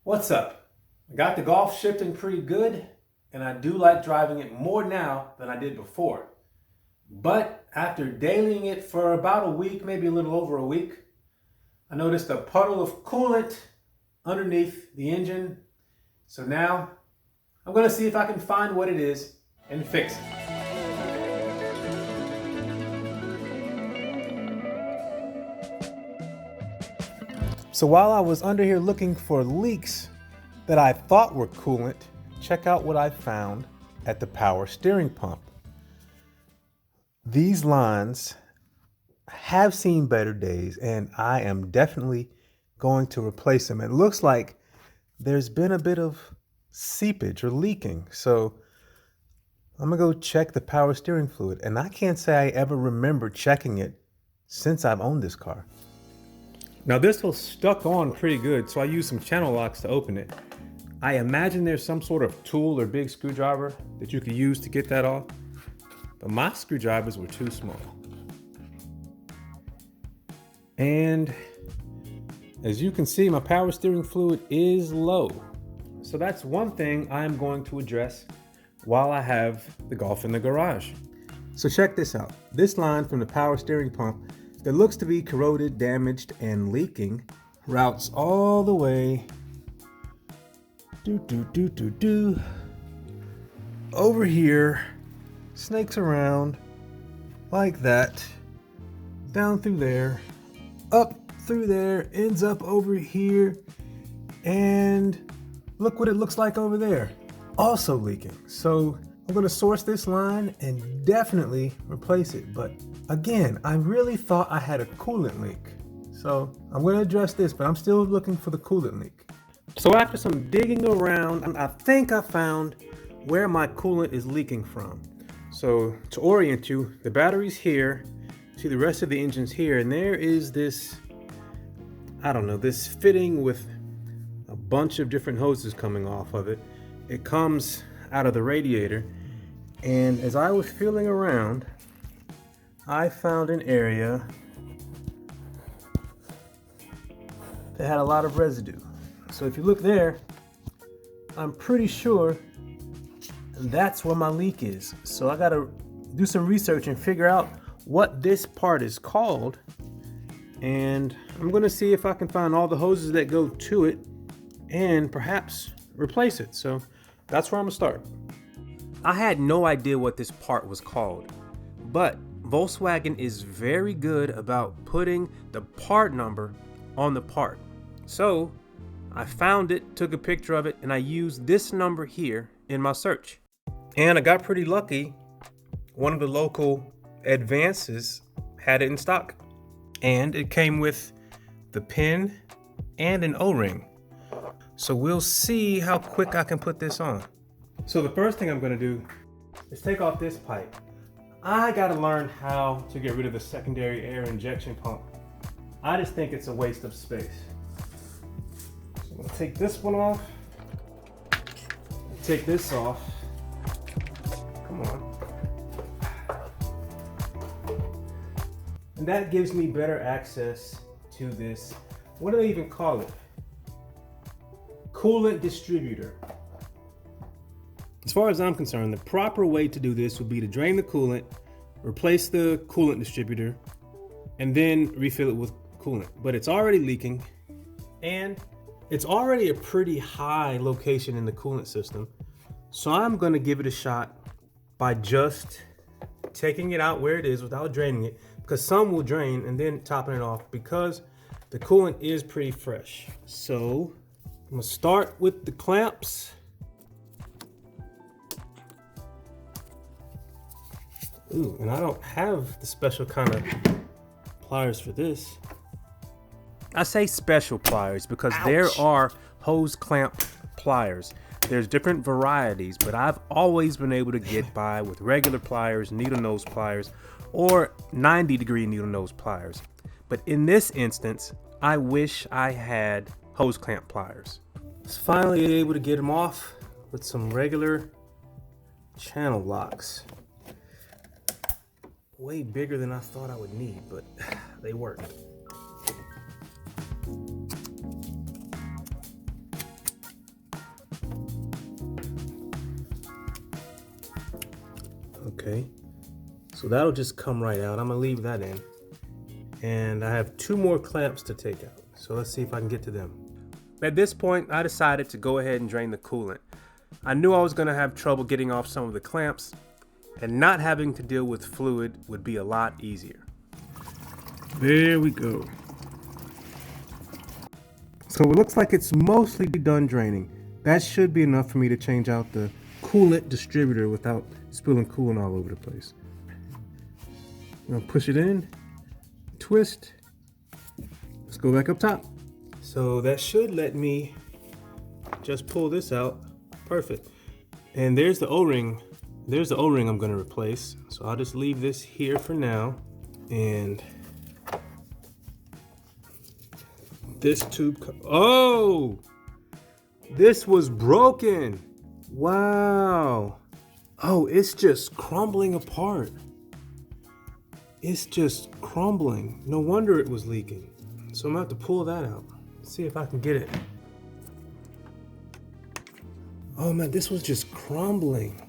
What's up? I got the Golf shifting pretty good, and I do like driving it more now than I did before. But after dailying it for about a week, maybe a little over a week, I noticed a puddle of coolant underneath the engine. So now I'm going to see if I can find what it is and fix it. So while I was under here looking for leaks that I thought were coolant, check out what I found at the power steering pump. These lines have seen better days, and I am definitely going to replace them. It looks like there's been a bit of seepage or leaking. So I'm gonna go check the power steering fluid, and I can't say I ever remember checking it since I've owned this car. Now this was stuck on pretty good, so I used some channel locks to open it. I imagine there's some sort of tool or big screwdriver that you could use to get that off, but my screwdrivers were too small. And as you can see, my power steering fluid is low. So that's one thing I'm going to address while I have the Golf in the garage. So check this out. This line from the power steering pump that looks to be corroded, damaged, and leaking routes all the way over here, snakes around like that, down through there, up through there, ends up over here, and look what it looks like over there, also leaking. So I'm gonna source this line and definitely replace it. But again, I really thought I had a coolant leak. So I'm gonna address this, but I'm still looking for the coolant leak. So after some digging around, I think I found where my coolant is leaking from. So to orient you, the battery's here, see the rest of the engine's here, and there is this, I don't know, this fitting with a bunch of different hoses coming off of it. It comes out of the radiator, and as I was feeling around, I found an area that had a lot of residue. So if you look there, I'm pretty sure that's where my leak is. So I gotta do some research and figure out what this part is called, and I'm gonna see if I can find all the hoses that go to it and perhaps replace it. So that's where I'm gonna start. I had no idea what this part was called, but Volkswagen is very good about putting the part number on the part. So I found it, took a picture of it, and I used this number here in my search. And I got pretty lucky. One of the local Advances had it in stock. And it came with the pin and an O-ring. So we'll see how quick I can put this on. So the first thing I'm gonna do is take off this pipe. I gotta learn how to get rid of the secondary air injection pump. I just think it's a waste of space. So I'm gonna take this one off, take this off. Come on. And that gives me better access to this, what do they even call it? Coolant distributor. As far as I'm concerned, the proper way to do this would be to drain the coolant, replace the coolant distributor, and then refill it with coolant. But it's already leaking, and it's already a pretty high location in the coolant system. So I'm gonna give it a shot by just taking it out where it is without draining it, because some will drain, and then topping it off because the coolant is pretty fresh. So I'm gonna start with the clamps. Ooh, and I don't have the special kind of pliers for this. I say special pliers because there are hose clamp pliers. There's different varieties, but I've always been able to get by with regular pliers, needle nose pliers, or 90-degree needle nose pliers. But in this instance, I wish I had hose clamp pliers. I was finally able to get them off with some regular channel locks. Way bigger than I thought I would need, but they worked. Okay, so that'll just come right out. I'm gonna leave that in. And I have 2 more clamps to take out. So let's see if I can get to them. At this point, I decided to go ahead and drain the coolant. I knew I was gonna have trouble getting off some of the clamps, and not having to deal with fluid would be a lot easier. There we go. So it looks like it's mostly done draining. That should be enough for me to change out the coolant distributor without spilling coolant all over the place. I'm gonna push it in, twist. Let's go back up top. So that should let me just pull this out. Perfect. And there's the O-ring. There's the O-ring I'm gonna replace. So I'll just leave this here for now. And this tube, oh, this was broken. Wow. Oh, it's just crumbling apart. It's just crumbling. No wonder it was leaking. So I'm gonna have to pull that out. See if I can get it. Oh man, this was just crumbling.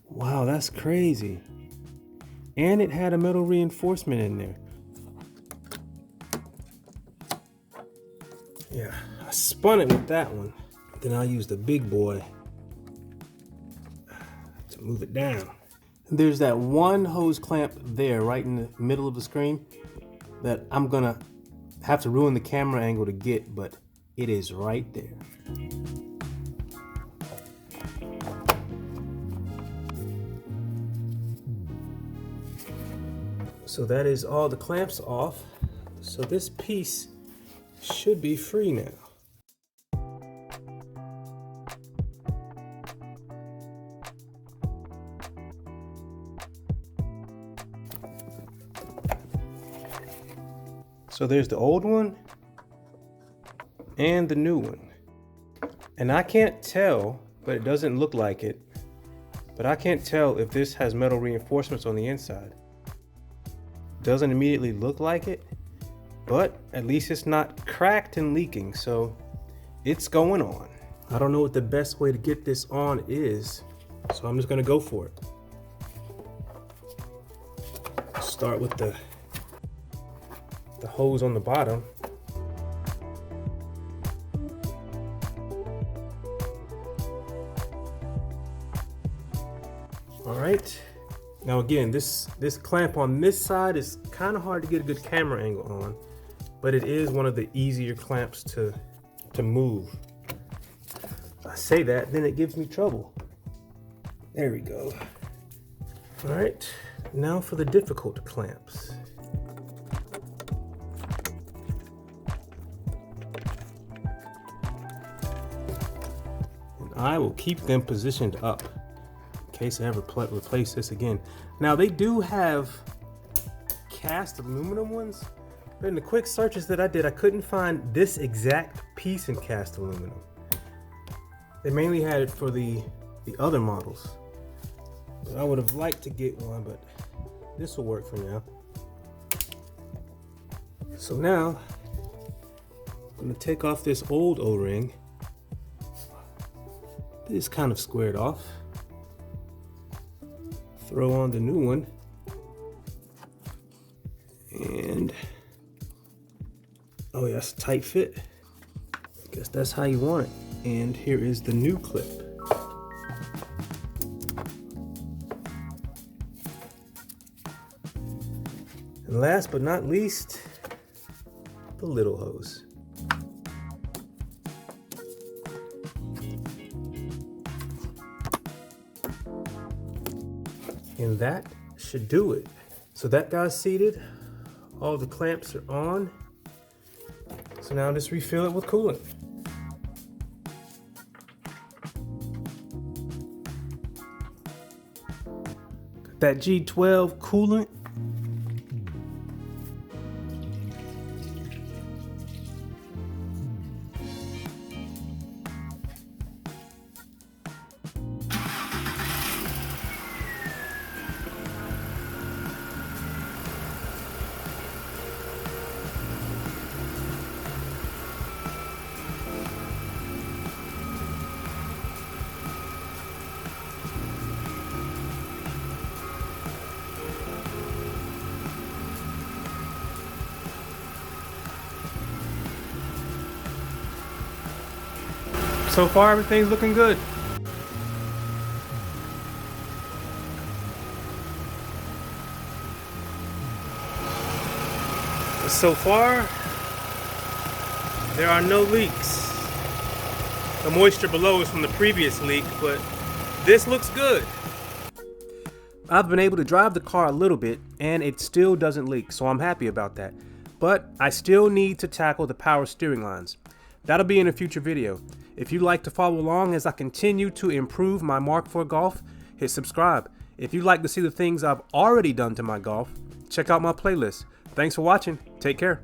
Wow, that's crazy. And it had a metal reinforcement in there. Yeah, I spun it with that one. Then I'll use the big boy to move it down. And there's that one hose clamp there right in the middle of the screen that I'm gonna have to ruin the camera angle to get, but it is right there. So that is all the clamps off. So this piece should be free now. So there's the old one and the new one. And I can't tell, but it doesn't look like it, but I can't tell if this has metal reinforcements on the inside. Doesn't immediately look like it, but at least it's not cracked and leaking, so it's going on. I don't know what the best way to get this on is, so I'm just gonna go for it. Start with the hose on the bottom. All right. Now again, this clamp on this side is kind of hard to get a good camera angle on, but it is one of the easier clamps to move. I say that, then it gives me trouble. There we go. All right, now for the difficult clamps. And I will keep them positioned up in case I ever replace this again. Now they do have cast aluminum ones, but in the quick searches that I did, I couldn't find this exact piece in cast aluminum. They mainly had it for the other models. But I would have liked to get one, but this will work for now. So now I'm gonna take off this old O-ring. This kind of squared off. Throw on the new one. And oh yeah, that's a tight fit. I guess that's how you want it. And here is the new clip. And last but not least, the little hose. And that should do it. So that guy's seated, all the clamps are on. So now just refill it with coolant. Got that G12 coolant. So far, everything's looking good. So far, there are no leaks. The moisture below is from the previous leak, but this looks good. I've been able to drive the car a little bit and it still doesn't leak, so I'm happy about that. But I still need to tackle the power steering lines. That'll be in a future video. If you'd like to follow along as I continue to improve my Mark IV Golf, hit subscribe. If you'd like to see the things I've already done to my Golf, check out my playlist. Thanks for watching. Take care.